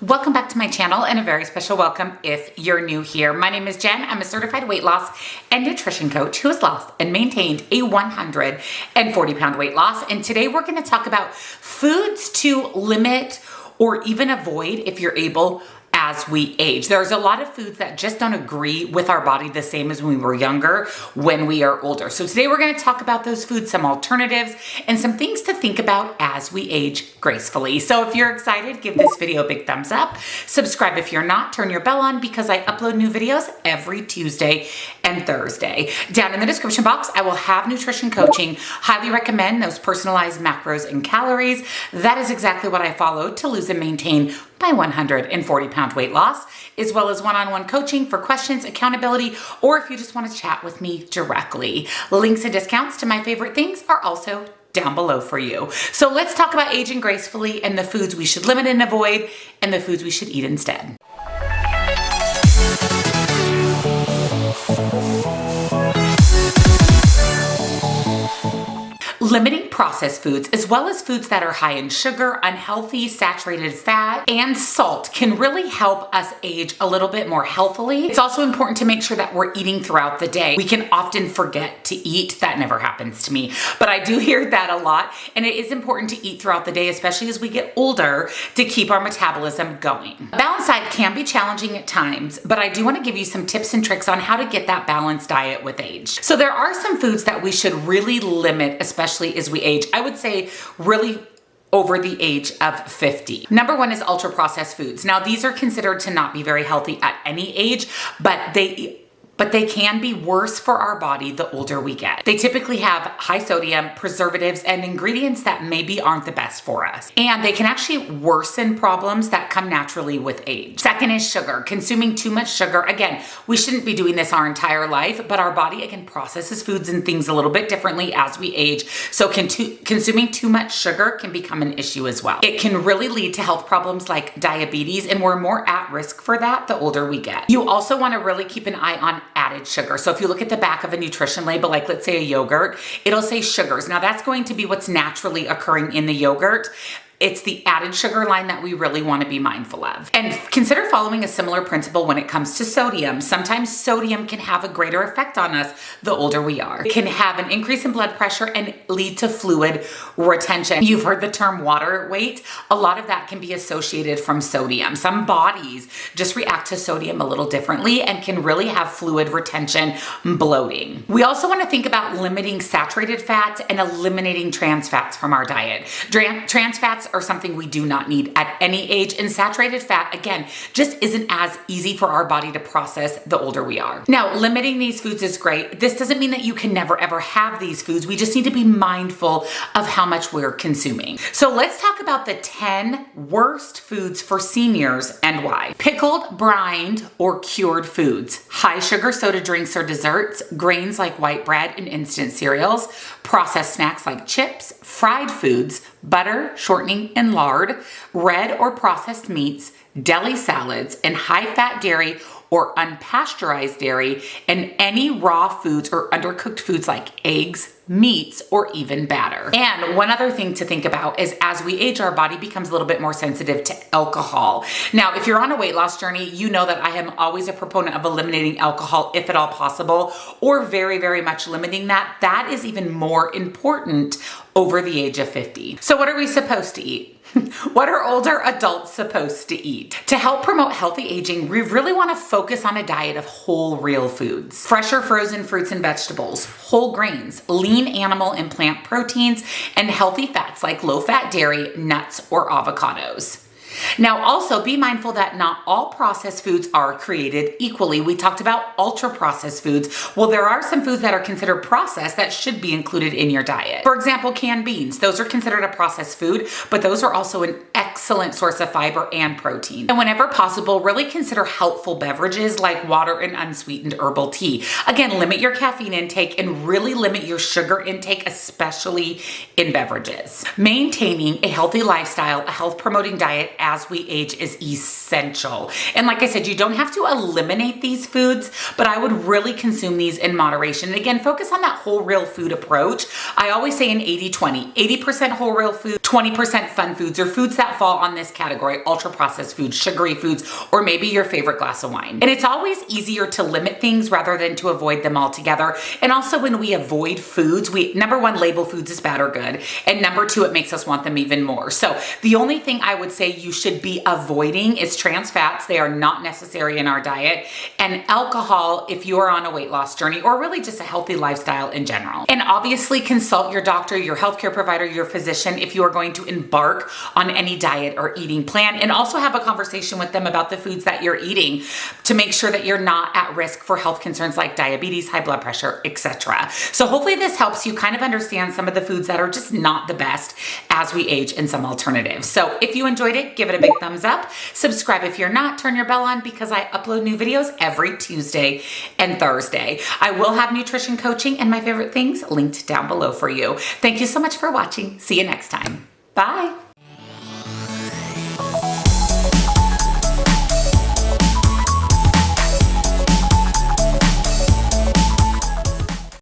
Welcome back to my channel and a very special welcome if you're new here. My name is Jen. I'm a certified weight loss and nutrition coach who has lost and maintained a 140-pound weight loss. And today we're going to talk about foods to limit or even avoid if you're able as we age. There's a lot of foods that just don't agree with our body the same as when we were younger, when we are older. So today we're going to talk about those foods, some alternatives, and some things to think about as we age gracefully. So if you're excited, give this video a big thumbs up. Subscribe if you're not, turn your bell on because I upload new videos every Tuesday and Thursday. Down in the description box, I will have nutrition coaching. Highly recommend those personalized macros and calories. That is exactly what I follow to lose and maintain my 140-pound weight loss, as well as one-on-one coaching for questions, accountability, or if you just want to chat with me directly. Links and discounts to my favorite things are also down below for you. So let's talk about aging gracefully and the foods we should limit and avoid and the foods we should eat instead. Limiting processed foods, as well as foods that are high in sugar, unhealthy, saturated fat, and salt can really help us age a little bit more healthily. It's also important to make sure that we're eating throughout the day. We can often forget to eat. That never happens to me, but I do hear that a lot. And it is important to eat throughout the day, especially as we get older, to keep our metabolism going. A balanced diet can be challenging at times, but I do want to give you some tips and tricks on how to get that balanced diet with age. So there are some foods that we should really limit, especially as we age. I would say really over the age of 50. Number one is ultra processed foods. Now these are considered to not be very healthy at any age, but they can be worse for our body the older we get. They typically have high sodium, preservatives, and ingredients that maybe aren't the best for us. And they can actually worsen problems that come naturally with age. Second is sugar. Consuming too much sugar. Again, we shouldn't be doing this our entire life, but our body, again, processes foods and things a little bit differently as we age. So consuming too much sugar can become an issue as well. It can really lead to health problems like diabetes, and we're more at risk for that the older we get. You also want to really keep an eye on added sugar. So if you look at the back of a nutrition label, like let's say a yogurt, it'll say sugars. Now that's going to be what's naturally occurring in the yogurt. It's the added sugar line that we really want to be mindful of. And consider following a similar principle when it comes to sodium. Sometimes sodium can have a greater effect on us the older we are. It can have an increase in blood pressure and lead to fluid retention. You've heard the term water weight. A lot of that can be associated from sodium. Some bodies just react to sodium a little differently and can really have fluid retention, bloating. We also want to think about limiting saturated fats and eliminating trans fats from our diet. Trans fats are something we do not need at any age, and saturated fat, again, just isn't as easy for our body to process the older we are. Now, limiting these foods is great. This doesn't mean that you can never ever have these foods. We just need to be mindful of how much we're consuming. So let's talk about the 10 worst foods for seniors and why. Pickled, brined, or cured foods, high sugar soda drinks or desserts, grains like white bread and instant cereals, processed snacks like chips, fried foods, butter, shortening, and lard, red or processed meats, deli salads, and high-fat dairy or unpasteurized dairy, and any raw foods or undercooked foods like eggs, meats, or even batter. And one other thing to think about is as we age, our body becomes a little bit more sensitive to alcohol. Now, if you're on a weight loss journey, you know that I am always a proponent of eliminating alcohol if at all possible, or very, very much limiting that. That is even more important over the age of 50. So what are we supposed to eat? What are older adults supposed to eat? To help promote healthy aging, we really want to focus on a diet of whole, real foods. Fresh or frozen fruits and vegetables, whole grains, lean animal and plant proteins, and healthy fats like low-fat dairy, nuts, or avocados. Now, also be mindful that not all processed foods are created equally. We talked about ultra processed foods. Well, there are some foods that are considered processed that should be included in your diet. For example, canned beans. Those are considered a processed food, but those are also an excellent source of fiber and protein. And whenever possible, really consider healthful beverages like water and unsweetened herbal tea. Again, limit your caffeine intake and really limit your sugar intake, especially in beverages. Maintaining a healthy lifestyle, a health-promoting diet as we age is essential. And like I said, you don't have to eliminate these foods, but I would really consume these in moderation. And again, focus on that whole real food approach. I always say an 80-20, 80% whole real food, 20% fun foods, or foods that fall on this category, ultra processed foods, sugary foods, or maybe your favorite glass of wine. And it's always easier to limit things rather than to avoid them altogether. And also when we avoid foods, we, number one, label foods as bad or good. And number two, it makes us want them even more. So the only thing I would say you should be avoiding is trans fats. They are not necessary in our diet. And alcohol, if you are on a weight loss journey, or really just a healthy lifestyle in general. And obviously consult your doctor, your healthcare provider, your physician if you are going to embark on any diet or eating plan, and also have a conversation with them about the foods that you're eating to make sure that you're not at risk for health concerns like diabetes, high blood pressure, etc. So hopefully this helps you kind of understand some of the foods that are just not the best as we age and some alternatives. So if you enjoyed it, give it a big thumbs up. Subscribe if you're not, turn your bell on because I upload new videos every Tuesday and Thursday. I will have nutrition coaching and my favorite things linked down below for you. Thank you so much for watching. See you next time. Bye.